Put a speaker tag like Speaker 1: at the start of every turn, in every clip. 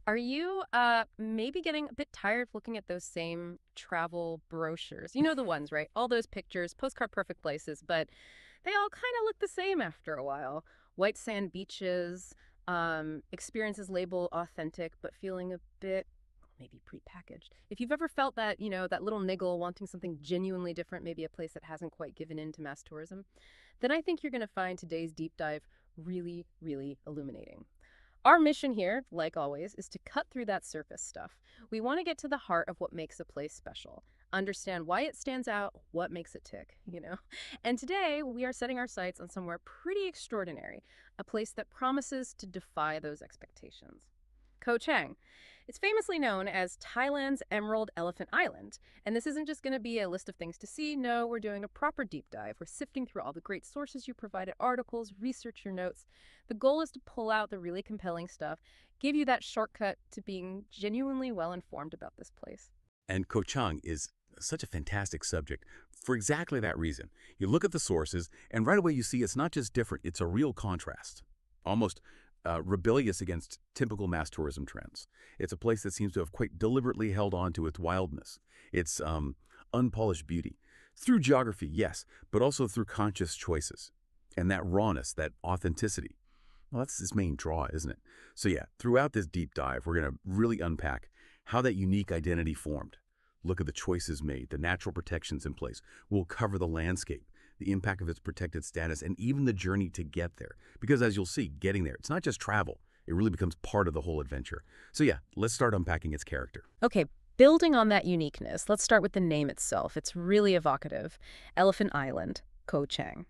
Speaker 1: Are you maybe getting a bit tired of looking at those same travel brochures? You know the ones, right? All those pictures, postcard perfect places, but they all kind of look the same after a while. White sand beaches, experiences labeled authentic, but feeling a bit maybe prepackaged. If you've ever felt that, that little niggle wanting something genuinely different, maybe a place that hasn't quite given in to mass tourism, then I think you're going to find today's deep dive really, really illuminating. Our mission here, like always, is to cut through that surface stuff. We want to get to the heart of what makes a place special, understand why it stands out, what makes it tick. And today, we are setting our sights on somewhere pretty extraordinary, a place that promises to defy those expectations. Koh Chang. It's famously known as Thailand's Emerald Elephant Island. And this isn't just going to be a list of things to see. No, we're doing a proper deep dive. We're sifting through all the great sources you provided, articles, research your notes. The goal is to pull out the really compelling stuff, give you that shortcut to being genuinely well-informed about this place.
Speaker 2: And Koh Chang is such a fantastic subject for exactly that reason. You look at the sources, and right away you see it's not just different, it's a real contrast. Almost rebellious against typical mass tourism trends. It's a place that seems to have quite deliberately held on to its wildness, its unpolished beauty. Through geography, yes, but also through conscious choices. And that rawness, that authenticity. Well, that's its main draw, isn't it? So yeah, throughout this deep dive, we're going to really unpack how that unique identity formed. Look at the choices made, the natural protections in place. We'll cover the landscape, the impact of its protected status, and even the journey to get there. Because as you'll see, getting there, it's not just travel. It really becomes part of the whole adventure. So yeah, let's start unpacking its character.
Speaker 1: Okay, building on that uniqueness, let's start with the name itself. It's really evocative. Elephant Island, Koh Chang.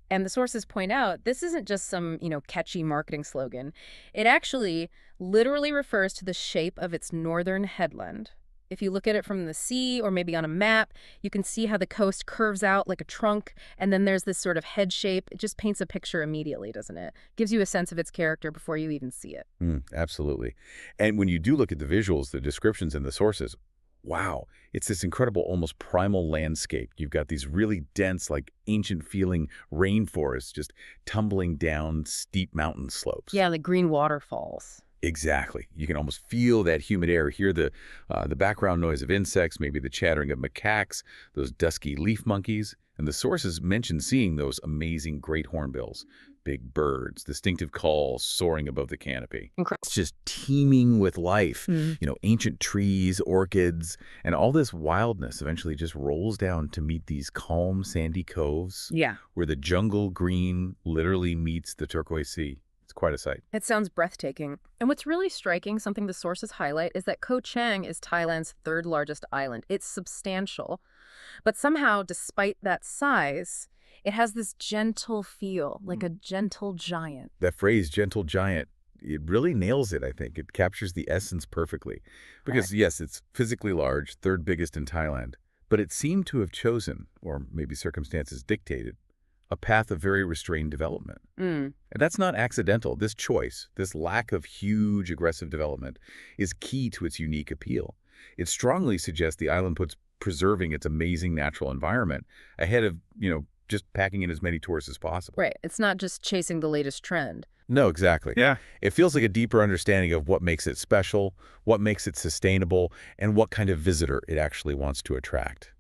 Speaker 1: And the sources point out this isn't just some, catchy marketing slogan. It actually literally refers to the shape of its northern headland. If you look at it from the sea or maybe on a map, you can see how the coast curves out like a trunk, and then there's this sort of head shape. It just paints a picture immediately, doesn't it? Gives you a sense of its character before you even see it.
Speaker 2: Absolutely. And when you do look at the visuals, the descriptions, and the sources, wow, it's this incredible, almost primal landscape. You've got these really dense, like ancient-feeling rainforests just tumbling down steep mountain slopes.
Speaker 1: Yeah, the green waterfalls.
Speaker 2: Exactly. You can almost feel that humid air, hear the background noise of insects, maybe the chattering of macaques, those dusky leaf monkeys. And the sources mention seeing those amazing great hornbills, big birds, distinctive calls soaring above the canopy.
Speaker 1: Incredible.
Speaker 2: It's just teeming with life, ancient trees, orchids, and all this wildness eventually just rolls down to meet these calm, sandy coves where the jungle green literally meets the turquoise sea. It's quite a sight.
Speaker 1: It sounds breathtaking. And what's really striking, something the sources highlight, is that Koh Chang is Thailand's third largest island. It's substantial. But somehow, despite that size, it has this gentle feel, like a gentle giant.
Speaker 2: That phrase, gentle giant, it really nails it, I think. It captures the essence perfectly. Because, yes, it's physically large, third biggest in Thailand. But it seemed to have chosen, or maybe circumstances dictated, a path of very restrained development. And that's not accidental. This choice, this lack of huge aggressive development, is key to its unique appeal. It strongly suggests the island puts preserving its amazing natural environment ahead of, just packing in as many tourists as possible.
Speaker 1: Right. It's not just chasing the latest trend.
Speaker 2: No, exactly.
Speaker 3: Yeah.
Speaker 2: It feels like a deeper understanding of what makes it special, what makes it sustainable, and what kind of visitor it actually wants to attract.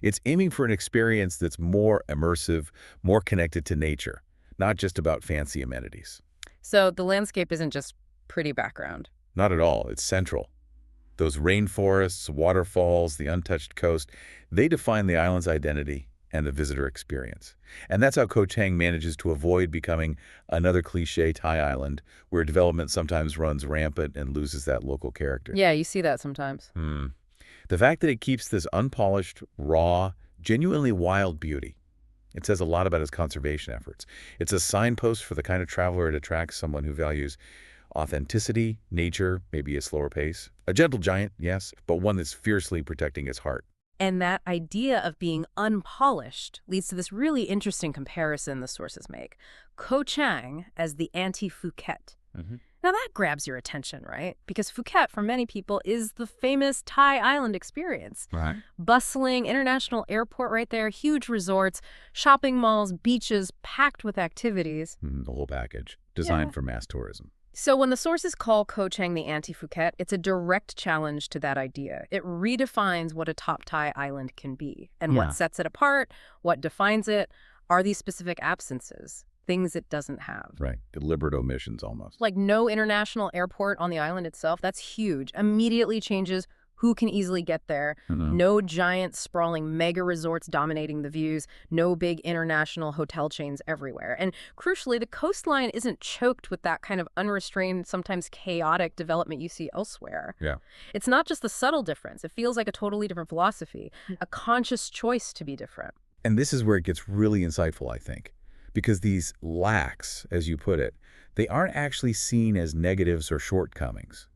Speaker 2: It's aiming for an experience that's more immersive, more connected to nature, not just about fancy amenities.
Speaker 1: So the landscape isn't just pretty background.
Speaker 2: Not at all. It's central. Those rainforests, waterfalls, the untouched coast, they define the island's identity and the visitor experience. And that's how Koh Chang manages to avoid becoming another cliché Thai island where development sometimes runs rampant and loses that local character.
Speaker 1: Yeah, you see that sometimes.
Speaker 2: The fact that it keeps this unpolished, raw, genuinely wild beauty, it says a lot about its conservation efforts. It's a signpost for the kind of traveler it attracts, someone who values authenticity, nature, maybe a slower pace. A gentle giant, yes, but one that's fiercely protecting its heart.
Speaker 1: And that idea of being unpolished leads to this really interesting comparison the sources make. Koh Chang as the anti-Phuket. Now that grabs your attention, right? Because Phuket, for many people, is the famous Thai island experience.
Speaker 3: Right.
Speaker 1: Bustling international airport right there, huge resorts, shopping malls, beaches packed with activities.
Speaker 2: The whole package, designed for mass tourism.
Speaker 1: So when the sources call Koh Chang the anti-Phuket, it's a direct challenge to that idea. It redefines what a top Thai island can be. And what
Speaker 2: Yeah.
Speaker 1: sets it apart, what defines it, are these specific absences, things it doesn't have.
Speaker 2: Right. Deliberate omissions almost.
Speaker 1: Like no international airport on the island itself, that's huge. Immediately changes who can easily get there.
Speaker 2: Mhm.
Speaker 1: No giant sprawling mega resorts dominating the views. No big international hotel chains everywhere. And crucially, the coastline isn't choked with that kind of unrestrained, sometimes chaotic development you see elsewhere.
Speaker 2: Yeah.
Speaker 1: It's not just the subtle difference. It feels like a totally different philosophy, a conscious choice to be different.
Speaker 2: And this is where it gets really insightful, I think, because these lacks, as you put it, they aren't actually seen as negatives or shortcomings.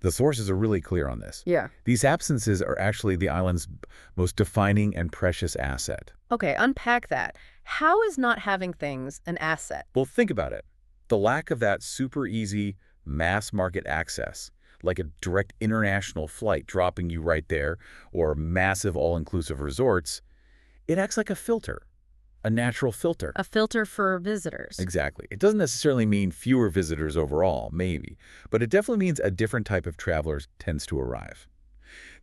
Speaker 2: The sources are really clear on this.
Speaker 1: Yeah.
Speaker 2: These absences are actually the island's most defining and precious asset.
Speaker 1: Okay, unpack that. How is not having things an asset?
Speaker 2: Well, think about it. The lack of that super easy mass market access, like a direct international flight dropping you right there, or massive all-inclusive resorts, it acts like a filter, a natural filter.
Speaker 1: A filter for visitors.
Speaker 2: Exactly. It doesn't necessarily mean fewer visitors overall, maybe, but it definitely means a different type of traveler tends to arrive.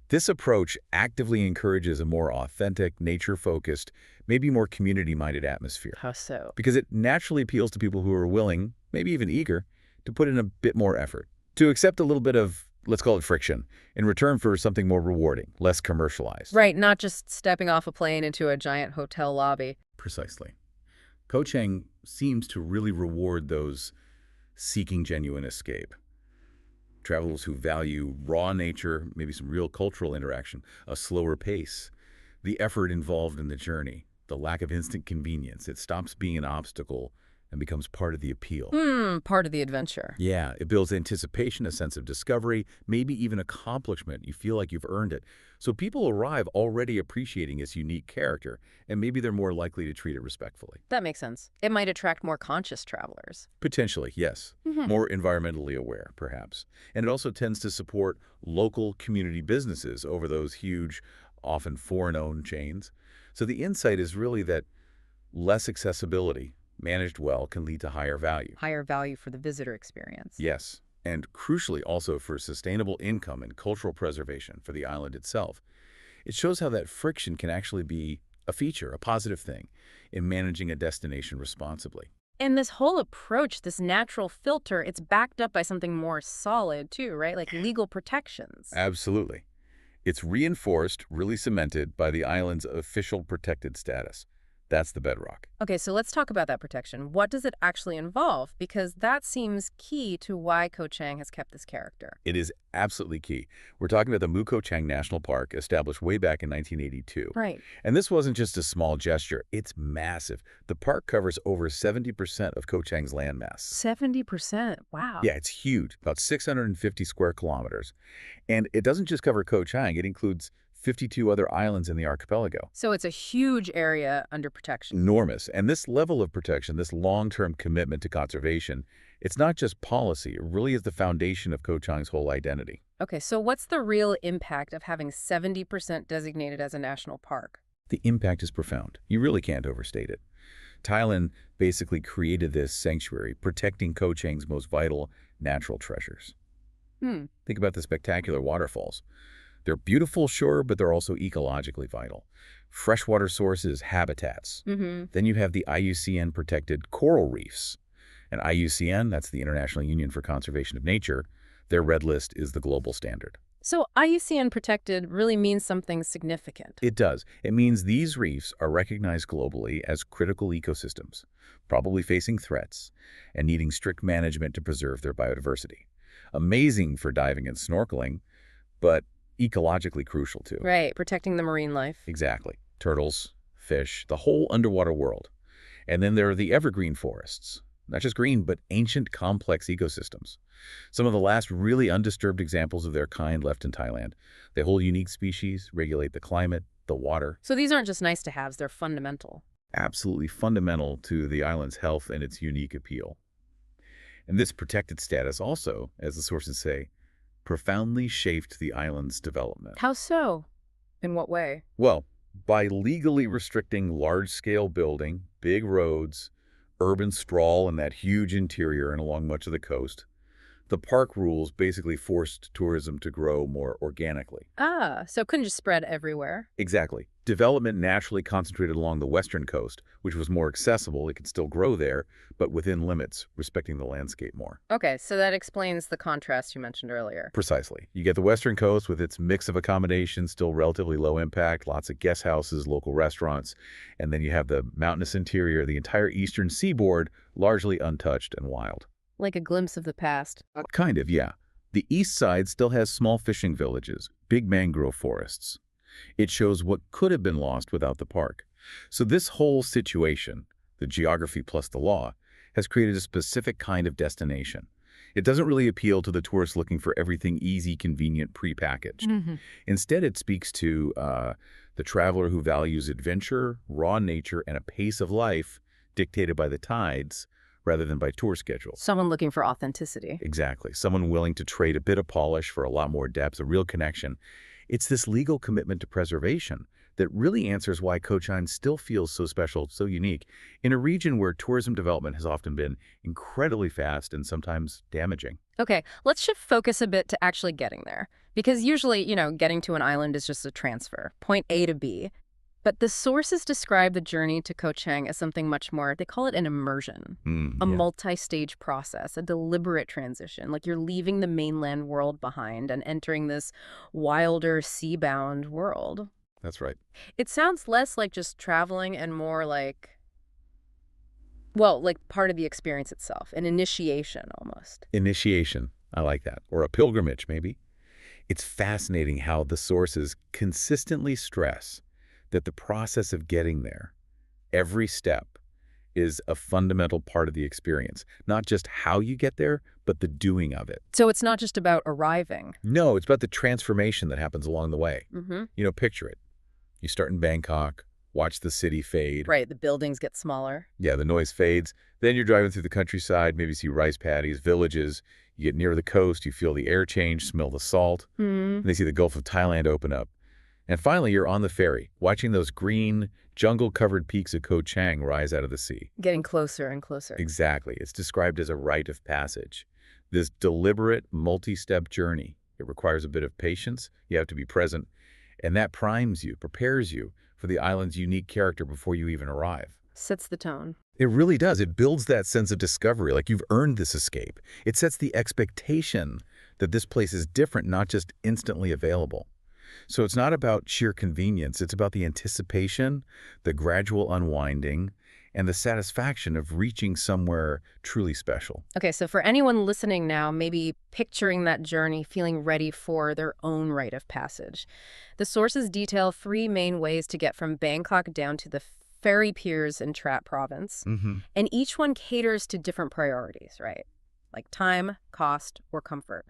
Speaker 2: This approach actively encourages a more authentic, nature-focused, maybe more community-minded atmosphere,
Speaker 1: How so?
Speaker 2: because it naturally appeals to people who are willing, maybe even eager, to put in a bit more effort, to accept a little bit of, let's call it friction, in return for something more rewarding, less commercialized.
Speaker 1: Right, not just stepping off a plane into a giant hotel lobby.
Speaker 2: Precisely. Koh Chang seems to really reward those seeking genuine escape. Travelers who value raw nature, maybe some real cultural interaction, a slower pace, the effort involved in the journey, the lack of instant convenience. It stops being an obstacle and becomes part of the appeal.
Speaker 1: Part of the adventure.
Speaker 2: Yeah, it builds anticipation, a sense of discovery, maybe even accomplishment. You feel like you've earned it. So people arrive already appreciating its unique character, and maybe they're more likely to treat it respectfully.
Speaker 1: That makes sense. It might attract more conscious travelers.
Speaker 2: Potentially, yes. More environmentally aware, perhaps. And it also tends to support local community businesses over those huge, often foreign-owned chains. So the insight is really that less accessibility, managed well, can lead to higher value.
Speaker 1: Higher value for the visitor experience.
Speaker 2: Yes, and crucially also for sustainable income and cultural preservation for the island itself. It shows how that friction can actually be a feature, a positive thing, in managing a destination responsibly.
Speaker 1: And this whole approach, this natural filter, it's backed up by something more solid too, right? Like legal protections.
Speaker 2: Absolutely. It's reinforced, really cemented by the island's official protected status. That's the bedrock.
Speaker 1: Okay, so let's talk about that protection. What does it actually involve? Because that seems key to why Koh Chang has kept this character.
Speaker 2: It is absolutely key. We're talking about the Koh Chang National Park, established way back in 1982.
Speaker 1: Right.
Speaker 2: And this wasn't just a small gesture. It's massive. The park covers over 70% of Koh Chang's landmass.
Speaker 1: 70%. Wow.
Speaker 2: Yeah, it's huge, about 650 square kilometers. And it doesn't just cover Koh Chang. It includes 52 other islands in the archipelago.
Speaker 1: So it's a huge area under protection.
Speaker 2: Enormous. And this level of protection, this long-term commitment to conservation, it's not just policy. It really is the foundation of Koh Chang's whole identity.
Speaker 1: Okay, so what's the real impact of having 70% designated as a national park?
Speaker 2: The impact is profound. You really can't overstate it. Thailand basically created this sanctuary, protecting Koh Chang's most vital natural treasures. Think about the spectacular waterfalls. They're beautiful, sure, but they're also ecologically vital. Freshwater sources, habitats. Then you have the IUCN-protected coral reefs. And IUCN, that's the International Union for Conservation of Nature, their red list is the global standard.
Speaker 1: So IUCN protected really means something significant.
Speaker 2: It does. It means these reefs are recognized globally as critical ecosystems, probably facing threats and needing strict management to preserve their biodiversity. Amazing for diving and snorkeling, but ecologically crucial too.
Speaker 1: Right, protecting the marine life.
Speaker 2: Exactly. Turtles, fish, the whole underwater world. And then there are the evergreen forests. Not just green, but ancient, complex ecosystems. Some of the last really undisturbed examples of their kind left in Thailand. They hold unique species, regulate the climate, the water.
Speaker 1: So these aren't just nice to haves, they're fundamental.
Speaker 2: Absolutely fundamental to the island's health and its unique appeal. And this protected status also, as the sources say, profoundly shaped the island's development.
Speaker 1: How so? In what way?
Speaker 2: Well, by legally restricting large-scale building, big roads, urban sprawl in that huge interior and along much of the coast, The park rules basically forced tourism to grow more organically.
Speaker 1: Ah, so it couldn't just spread everywhere.
Speaker 2: Exactly. Development naturally concentrated along the western coast, which was more accessible. It could still grow there, but within limits, respecting the landscape more.
Speaker 1: Okay, so that explains the contrast you mentioned earlier.
Speaker 2: Precisely. You get the western coast with its mix of accommodations, still relatively low impact, lots of guest houses, local restaurants, and then you have the mountainous interior, the entire eastern seaboard, largely untouched and wild.
Speaker 1: Like a glimpse of the past.
Speaker 2: Kind of, yeah. The east side still has small fishing villages, big mangrove forests. It shows what could have been lost without the park. So this whole situation, the geography plus the law, has created a specific kind of destination. It doesn't really appeal to the tourist looking for everything easy, convenient, prepackaged. Instead, it speaks to the traveler who values adventure, raw nature, and a pace of life dictated by the tides rather than by tour schedules.
Speaker 1: Someone looking for authenticity.
Speaker 2: Exactly. Someone willing to trade a bit of polish for a lot more depth, a real connection. It's this legal commitment to preservation that really answers why Koh Chang still feels so special, so unique, in a region where tourism development has often been incredibly fast and sometimes damaging.
Speaker 1: Okay, let's shift focus a bit to actually getting there. Because usually, getting to an island is just a transfer, point A to B. But the sources describe the journey to Koh Chang as something much more. They call it an immersion, a
Speaker 2: Yeah,
Speaker 1: multi-stage process, a deliberate transition, like you're leaving the mainland world behind and entering this wilder, sea-bound world.
Speaker 2: that's right.
Speaker 1: It sounds less like just traveling and more like, well, like part of the experience itself, an initiation almost.
Speaker 2: Initiation, I like that. Or a pilgrimage, maybe. It's fascinating how the sources consistently stress that the process of getting there, every step, is a fundamental part of the experience. Not just how you get there, but the doing of it.
Speaker 1: So it's not just about arriving.
Speaker 2: No, it's about the transformation that happens along the way.
Speaker 1: Mm-hmm.
Speaker 2: Picture it. You start in Bangkok, watch the city fade.
Speaker 1: Right, the buildings get smaller.
Speaker 2: Yeah, the noise fades. Then you're driving through the countryside, maybe see rice paddies, villages. You get near the coast, you feel the air change, smell the salt. And they see the Gulf of Thailand open up. And finally, you're on the ferry, watching those green, jungle-covered peaks of Koh Chang rise out of the sea.
Speaker 1: Getting closer and closer.
Speaker 2: Exactly. It's described as a rite of passage. This deliberate, multi-step journey. It requires a bit of patience. You have to be present. And that primes you, prepares you for the island's unique character before you even arrive.
Speaker 1: Sets the tone.
Speaker 2: It really does. It builds that sense of discovery, like you've earned this escape. It sets the expectation that this place is different, not just instantly available. So it's not about sheer convenience. It's about the anticipation, the gradual unwinding, and the satisfaction of reaching somewhere truly special.
Speaker 1: Okay, so for anyone listening now, maybe picturing that journey, feeling ready for their own rite of passage. The sources detail 3 main ways to get from Bangkok down to the ferry piers in Trat province. And each one caters to different priorities, right? Like time, cost, or comfort.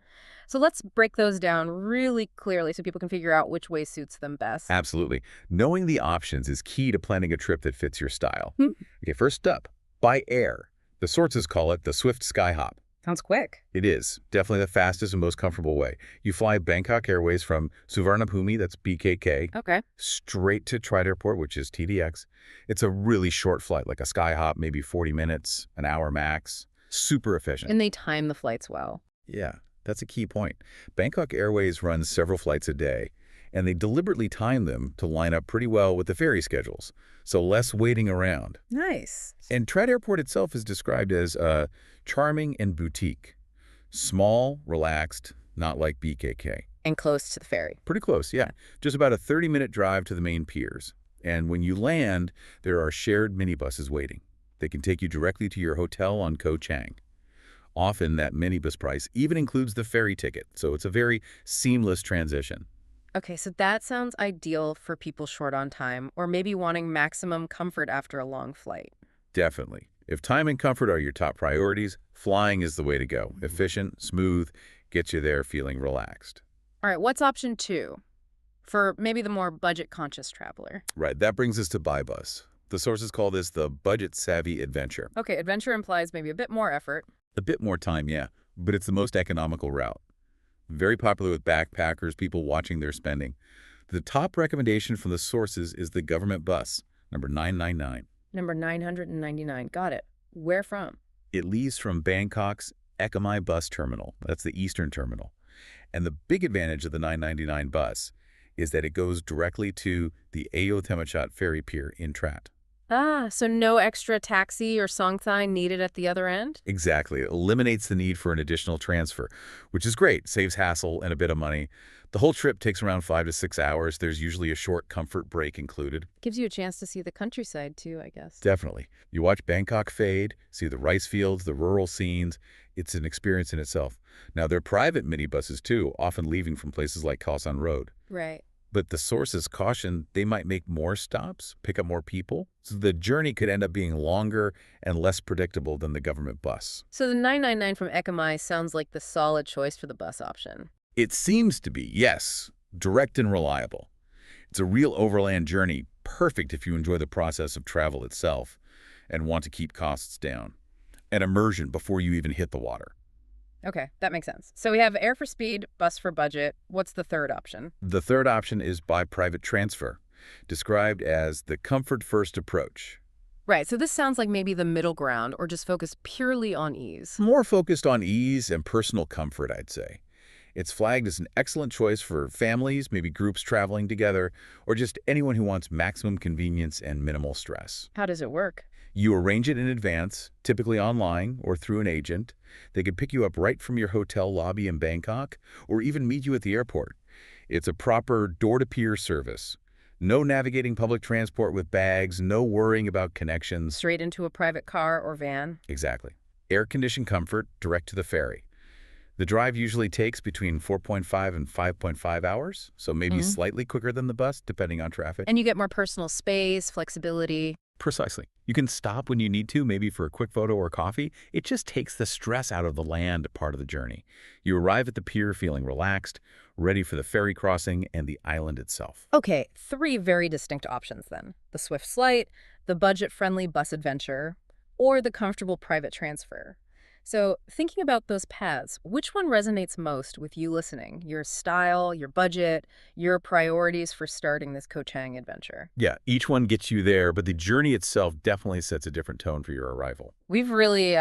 Speaker 1: So let's break those down really clearly so people can figure out which way suits them best.
Speaker 2: Absolutely. Knowing the options is key to planning a trip that fits your style.
Speaker 1: Hmm.
Speaker 2: Okay, first up, by air. The sources call it the Swift Sky Hop.
Speaker 1: Sounds quick.
Speaker 2: It is definitely the fastest and most comfortable way. You fly Bangkok Airways from Suvarnabhumi, that's BKK,
Speaker 1: Okay.
Speaker 2: straight to Trat Airport, which is TDX. It's a really short flight, like a sky hop, maybe 40 minutes, an hour max. Super efficient.
Speaker 1: And they time the flights well.
Speaker 2: Yeah, that's a key point. Bangkok Airways runs several flights a day, and they deliberately time them to line up pretty well with the ferry schedules, so less waiting around.
Speaker 1: Nice.
Speaker 2: And Trat Airport itself is described as charming and boutique. Small, relaxed, not like BKK.
Speaker 1: And close to the ferry.
Speaker 2: Pretty close, yeah. Just about a 30-minute drive to the main piers. And when you land, there are shared minibuses waiting. They can take you directly to your hotel on Koh Chang. Often that minibus price even includes the ferry ticket, so it's a very seamless transition.
Speaker 1: Okay, so that sounds ideal for people short on time or maybe wanting maximum comfort after a long flight.
Speaker 2: Definitely. If time and comfort are your top priorities, flying is the way to go. Efficient, smooth, gets you there feeling relaxed.
Speaker 1: All right, what's option 2 for maybe the more budget-conscious traveler?
Speaker 2: Right, that brings us to Buy Bus. The sources call this the budget-savvy adventure.
Speaker 1: Okay, adventure implies maybe a bit more effort.
Speaker 2: A bit more time, yeah, but it's the most economical route. Very popular with backpackers, people watching their spending. The top recommendation from the sources is the government bus, number 999.
Speaker 1: Number 999. Got it. Where from?
Speaker 2: It leaves from Bangkok's Ekamai Bus Terminal. That's the eastern terminal. And the big advantage of the 999 bus is that it goes directly to the Ayo Temachat ferry pier in Trat.
Speaker 1: Ah, so no extra taxi or songthai needed at the other end?
Speaker 2: Exactly. It eliminates the need for an additional transfer, which is great. Saves hassle and a bit of money. The whole trip takes around 5 to 6 hours. There's usually a short comfort break included.
Speaker 1: Gives you a chance to see the countryside too, I guess.
Speaker 2: Definitely. You watch Bangkok fade, see the rice fields, the rural scenes. It's an experience in itself. Now, they're private minibuses too, often leaving from places like Khao San Road.
Speaker 1: Right.
Speaker 2: But the sources caution they might make more stops, pick up more people, so the journey could end up being longer and less predictable than the government bus.
Speaker 1: So the 999 from Ekamai sounds like the solid choice for the bus option.
Speaker 2: It seems to be, yes, direct and reliable. It's a real overland journey, perfect if you enjoy the process of travel itself and want to keep costs down. An immersion before you even hit the water.
Speaker 1: Okay, that makes sense. So we have air for speed, bus for budget. What's the third option?
Speaker 2: The third option is by private transfer, described as the comfort-first approach.
Speaker 1: Right, so this sounds like maybe the middle ground or just focused purely on ease.
Speaker 2: More focused on ease and personal comfort, I'd say. It's flagged as an excellent choice for families, maybe groups traveling together, or just anyone who wants maximum convenience and minimal stress.
Speaker 1: How does it work?
Speaker 2: You arrange it in advance, typically online or through an agent. They could pick you up right from your hotel lobby in Bangkok or even meet you at the airport. It's a proper door-to-pier service. No navigating public transport with bags, no worrying about connections.
Speaker 1: Straight into a private car or van?
Speaker 2: Exactly. Air-conditioned comfort direct to the ferry. The drive usually takes between 4.5 and 5.5 hours, so maybe slightly quicker than the bus, depending on traffic.
Speaker 1: And you get more personal space, flexibility.
Speaker 2: Precisely. You can stop when you need to, maybe for a quick photo or coffee. It just takes the stress out of the land part of the journey. You arrive at the pier feeling relaxed, ready for the ferry crossing and the island itself.
Speaker 1: Okay, three very distinct options then. The swift flight, the budget-friendly bus adventure, or the comfortable private transfer. So thinking about those paths, which one resonates most with you listening? Your style, your budget, your priorities for starting this Koh Chang adventure?
Speaker 2: Yeah, each one gets you there, but the journey itself definitely sets a different tone for your arrival.
Speaker 1: We've really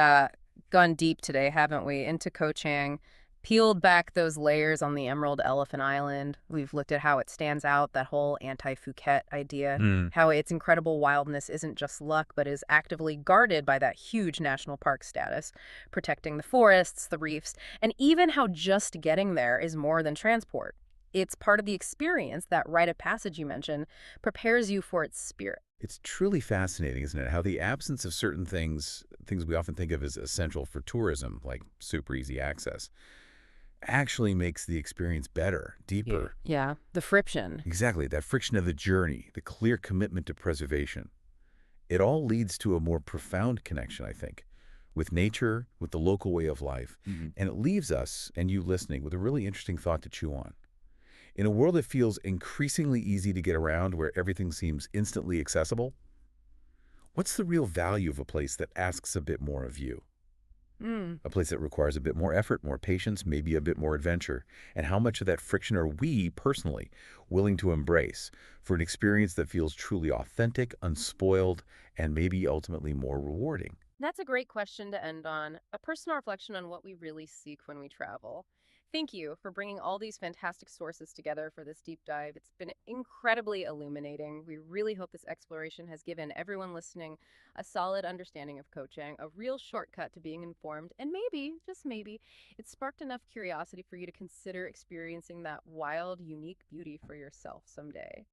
Speaker 1: gone deep today, haven't we, into Koh Chang, peeled back those layers on the Emerald Elephant Island. We've looked at how it stands out, that whole anti-Phuket idea, how its incredible wildness isn't just luck, but is actively guarded by that huge national park status, protecting the forests, the reefs, and even how just getting there is more than transport. It's part of the experience, that rite of passage you mentioned, prepares you for its spirit.
Speaker 2: It's truly fascinating, isn't it? How the absence of certain things we often think of as essential for tourism, like super easy access, actually makes the experience better, deeper.
Speaker 1: Yeah, the friction.
Speaker 2: Exactly, that friction of the journey, the clear commitment to preservation. It all leads to a more profound connection, I think, with nature, with the local way of life. And it leaves us, and you listening, with a really interesting thought to chew on. In a world that feels increasingly easy to get around, where everything seems instantly accessible, what's the real value of a place that asks a bit more of you? A place that requires a bit more effort, more patience, maybe a bit more adventure. And how much of that friction are we, personally, willing to embrace for an experience that feels truly authentic, unspoiled, and maybe ultimately more rewarding?
Speaker 1: That's a great question to end on. A personal reflection on what we really seek when we travel. Thank you for bringing all these fantastic sources together for this deep dive. It's been incredibly illuminating. We really hope this exploration has given everyone listening a solid understanding of Koh Chang, a real shortcut to being informed, and maybe, just maybe, it sparked enough curiosity for you to consider experiencing that wild, unique beauty for yourself someday.